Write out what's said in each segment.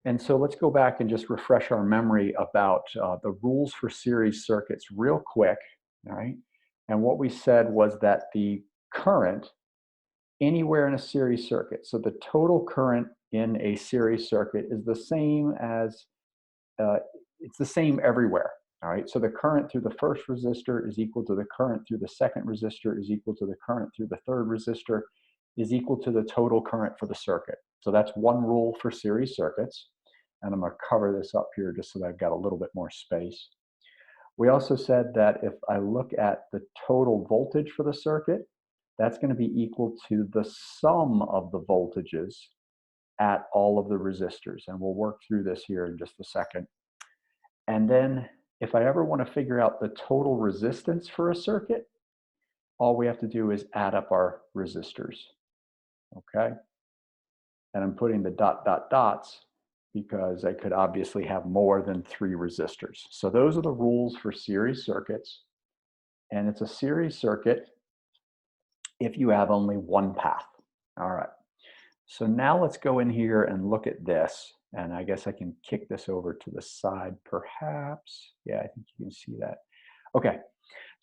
And so let's go back and just refresh our memory about the rules for series circuits real quick, all right? And what we said was that the current anywhere in a series circuit, so the total current in a series circuit is the same as, uh, it's the same everywhere, all right? So the current through the first resistor is equal to the current through the second resistor is equal to the current through the third resistor is equal to the total current for the circuit. So that's one rule for series circuits. And I'm going to cover this up here just so that I've got a little bit more space. We also said that if I look at the total voltage for the circuit, that's going to be equal to the sum of the voltages at all of the resistors. And we'll work through this here in just a second. And then if I ever want to figure out the total resistance for a circuit, all we have to do is add up our resistors, okay? And I'm putting the dot, dot, dots because I could obviously have more than 3 resistors. So those are the rules for series circuits. And it's a series circuit if you have only one path. All right. So now let's go in here and look at this. And I guess I can kick this over to the side perhaps. Yeah, I think you can see that. Okay.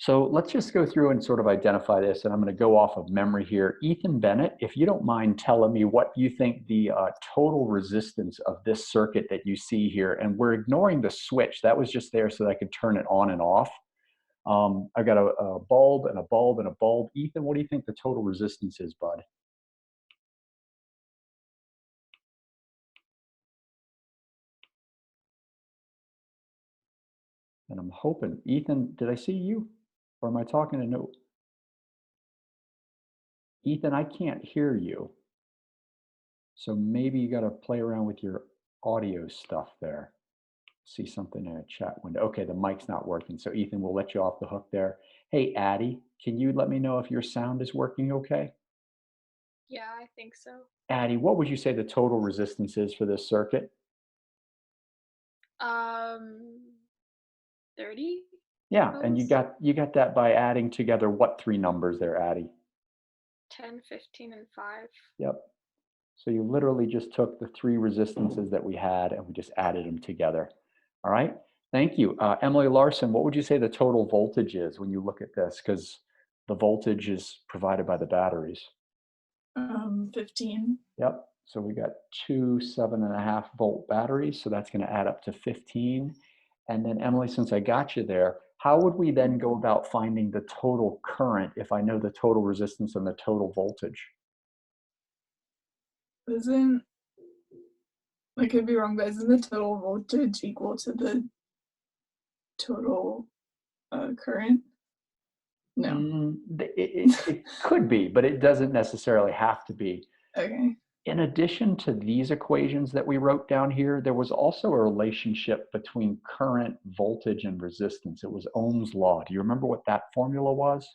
So let's just go through and sort of identify this, and I'm going to go off of memory here. Ethan Bennett, if you don't mind telling me what you think the total resistance of this circuit that you see here, and we're ignoring the switch. That was just there so that I could turn it on and off. I've got a bulb and a bulb and a bulb. Ethan, what do you think the total resistance is, bud? And I'm hoping, Ethan, did I see you? Or am I talking to no? Ethan, I can't hear you. So maybe you got to play around with your audio stuff there. See something in a chat window. Okay, the mic's not working. So Ethan, we'll let you off the hook there. Hey, Addie, can you let me know if your sound is working okay? Yeah, I think so. Addie, what would you say the total resistance is for this circuit? Um, 30, Yeah, and you suppose? got you got that by adding together what 3 numbers there, Addie? 10, 15, and 5. Yep. So you literally just took the 3 resistances that we had and we just added them together. All right. Thank you. Emily Larson, what would you say the total voltage is when you look at this? Because the voltage is provided by the batteries. 15. Yep. So we got 2 7.5-volt batteries. So that's going to add up to 15. And then Emily, since I got you there, how would we then go about finding the total current if I know the total resistance and the total voltage? Isn't, I could be wrong, but isn't the total voltage equal to the total current? No. It could be, but it doesn't necessarily have to be. Okay. In addition to these equations that we wrote down here, there was also a relationship between current, voltage, and resistance. It was Ohm's law. Do you remember what that formula was?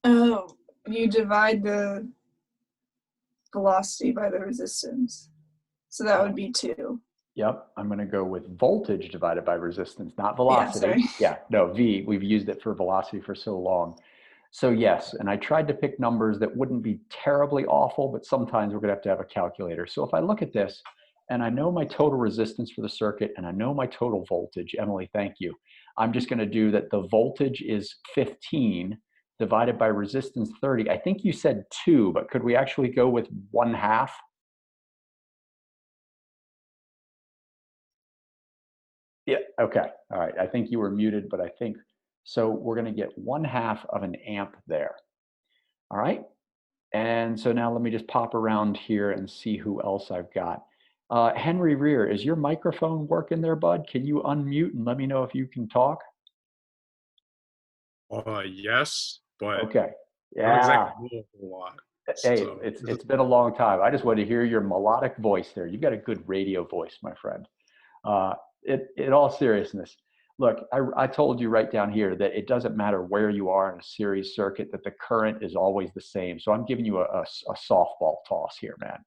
Oh, you divide the velocity by the resistance. So that would be 2. Yep, I'm going to go with voltage divided by resistance, not Yeah, velocity. sorry. Yeah, no, V. We've used it for velocity for so long. So yes, and I tried to pick numbers that wouldn't be terribly awful, but sometimes we're going to have a calculator. So if I look at this, and I know my total resistance for the circuit, and I know my total voltage, Emily, thank you. I'm just going to do that the voltage is 15 divided by resistance 30. I think you said 2, but could we actually go with 1/2? Yeah, okay. All right. I think you were muted, but I think so. We're going to get 1/2 of an amp there. All right. And so now let me just pop around here and see who else I've got. Henry Rear, is your microphone working there, bud? Can you unmute and let me know if you can talk? Yes, but Okay. I don't exactly Yeah. know a whole lot. Hey, So it's been a long time. I just want to hear your melodic voice there. You've got a good radio voice, my friend. Uh, in all seriousness, look, I told you right down here that it doesn't matter where you are in a series circuit, that the current is always the same. So I'm giving you a softball toss here, man.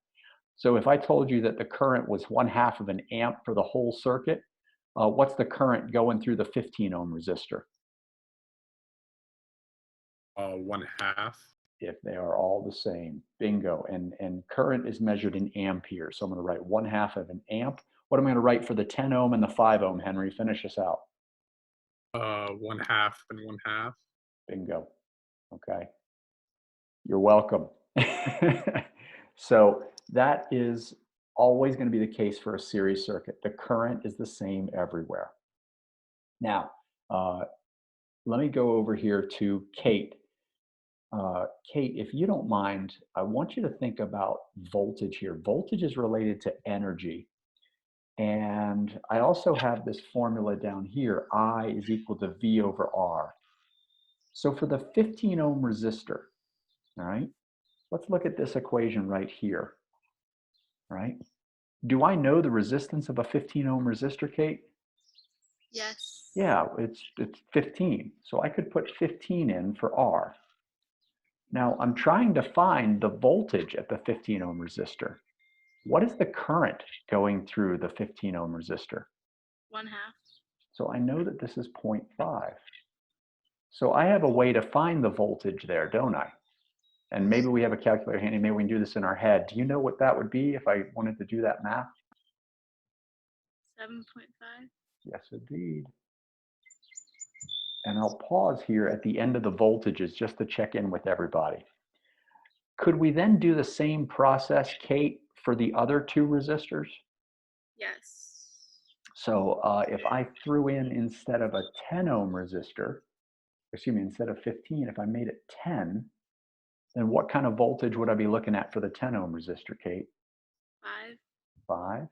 So if I told you that the current was 1/2 of an amp for the whole circuit, what's the current going through the 15 ohm resistor? 1/2. if they are all the same. Bingo. And current is measured in ampere. So I'm going to write 1/2 of an amp. What am I going to write for the 10 ohm and the 5 ohm, Henry? Finish us out. 1/2 and 1/2. Bingo. Okay. You're welcome. So that is always going to be the case for a series circuit. The current is the same everywhere. Now, let me go over here to Kate. Kate, if you don't mind, I want you to think about voltage here. Voltage is related to energy. And I also have this formula down here, I is equal to V over R. So for the 15 ohm resistor, all right, let's look at this equation right here, right? Do I know the resistance of a 15 ohm resistor, Kate? Yes. Yeah, it's 15. So I could put 15 in for R. Now I'm trying to find the voltage at the 15 ohm resistor. What is the current going through the 15 ohm resistor? 1/2. So I know that this is 0.5. So I have a way to find the voltage there, don't I? And maybe we have a calculator handy. Maybe we can do this in our head. Do you know what that would be if I wanted to do that math? 7.5. Yes, indeed. And I'll pause here at the end of the voltages just to check in with everybody. Could we then do the same process, Kate, for the other two resistors? Yes. So if I threw in instead of a 10 ohm resistor, excuse me, instead of 15, if I made it 10, then what kind of voltage would I be looking at for the 10 ohm resistor, Kate? 5. 5.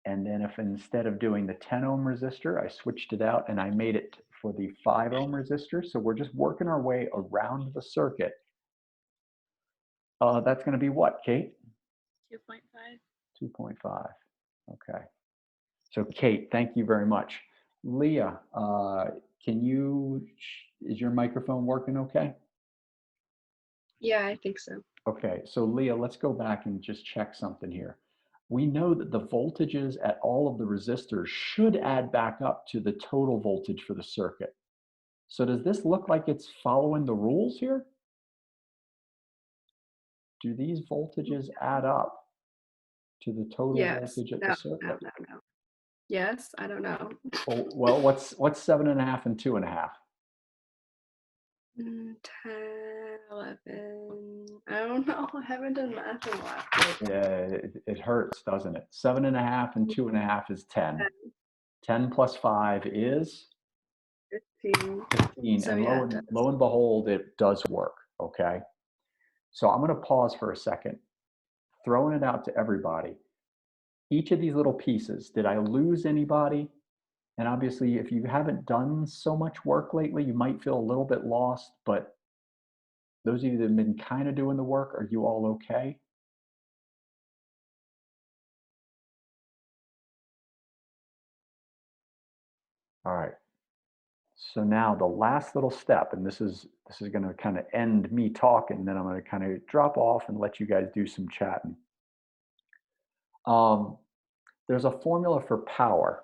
And then if instead of doing the 10 ohm resistor, I switched it out and I made it for the 5 ohm resistor. So we're just working our way around the circuit. That's going to be what, Kate? 2.5. 2.5. Okay. So Kate, thank you very much. Leah, is your microphone working okay? Yeah, I think so. Okay, so Leah, let's go back and just check something here. We know that the voltages at all of the resistors should add back up to the total voltage for the circuit. So does this look like it's following the rules here? Do these voltages add up to the total Yes. voltage at No, the circuit? no. Yes, I don't know. Well, what's 7.5 and 2.5? 10, 11. I don't know. I haven't done math in a while. Yeah, it hurts, doesn't it? 7.5 and 2.5 is 10. 10 plus 5 is 15. 15. So And yeah, lo and behold, it does work. Okay. So I'm going to pause for a second, throwing it out to everybody. Each of these little pieces, did I lose anybody? And obviously, if you haven't done so much work lately, you might feel a little bit lost, but those of you that have been kind of doing the work, are you all okay? All right. So now the last little step, and this is going to kind of end me talking, then I'm going to kind of drop off and let you guys do some chatting. There's a formula for power,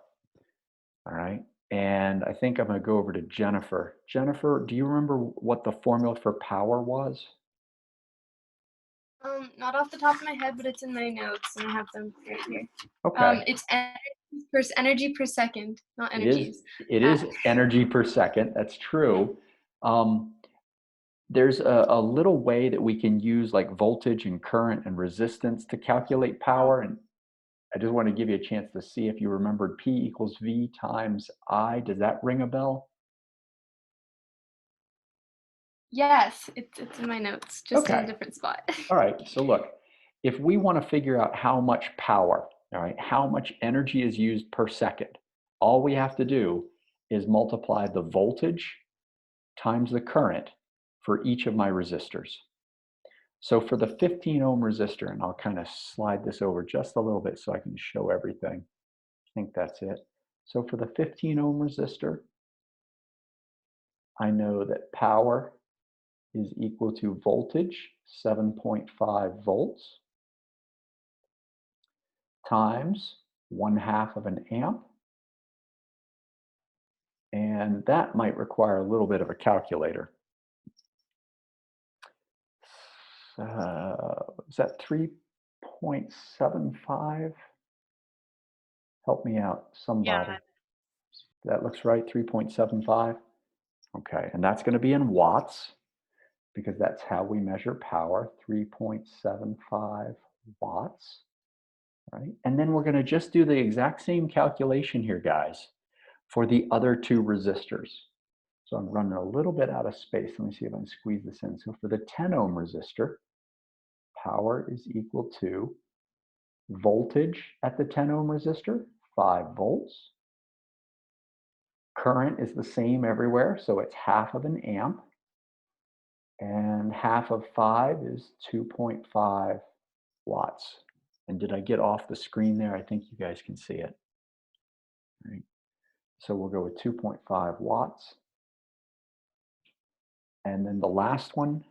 all right? And I think I'm going to go over to Jennifer. Jennifer, do you remember what the formula for power was? Not off the top of my head, but it's in my notes, and I have them right here. Okay. It's energy per second, not energies. It is energy per second. That's true. There's a little way that we can use like voltage and current and resistance to calculate power. And I just want to give you a chance to see if you remembered P equals V times I. Does that ring a bell? Yes, it's in my notes, just in Okay. a different spot. All right. So look, if we want to figure out how much power, all right, how much energy is used per second, all we have to do is multiply the voltage times the current for each of my resistors. So for the 15 ohm resistor, and I'll kind of slide this over just a little bit so I can show everything. I think that's it. So for the 15 ohm resistor, I know that power is equal to voltage, 7.5 volts, times 1/2 of an amp. And that might require a little bit of a calculator. is that 3.75? Help me out, somebody. Yeah. That looks right, 3.75. Okay, and that's going to be in watts because that's how we measure power, 3.75 watts, right? And then we're going to just do the exact same calculation here, guys, for the other two resistors. So I'm running a little bit out of space. Let me see if I can squeeze this in. So for the 10 ohm resistor, power is equal to voltage at the 10 ohm resistor, 5 volts. Current is the same everywhere, so it's half of an amp. And half of 5 is 2.5 watts. And did I get off the screen there? I think you guys can see it. All right. So we'll go with 2.5 watts. And then the last one,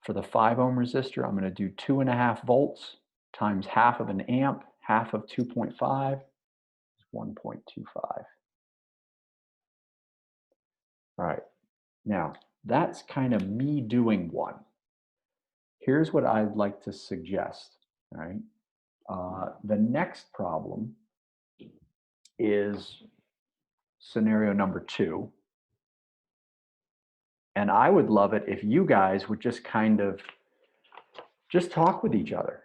for the 5 ohm resistor, I'm going to do 2.5 volts times half of an amp. Half of 2.5 is 1.25. All right. Now, that's kind of me doing one. Here's what I'd like to suggest. All right. The next problem is scenario number 2. And I would love it if you guys would just kind of just talk with each other.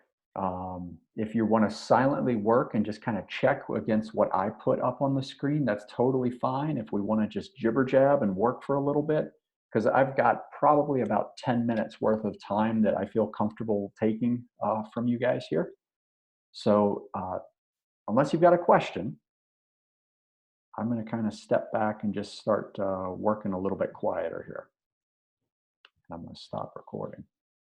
If you want to silently work and just kind of check against what I put up on the screen, that's totally fine. If we want to just jibber jab and work for a little bit, because I've got probably about 10 minutes worth of time that I feel comfortable taking from you guys here. So unless you've got a question, I'm going to kind of step back and just start working a little bit quieter here. I'm going to stop recording.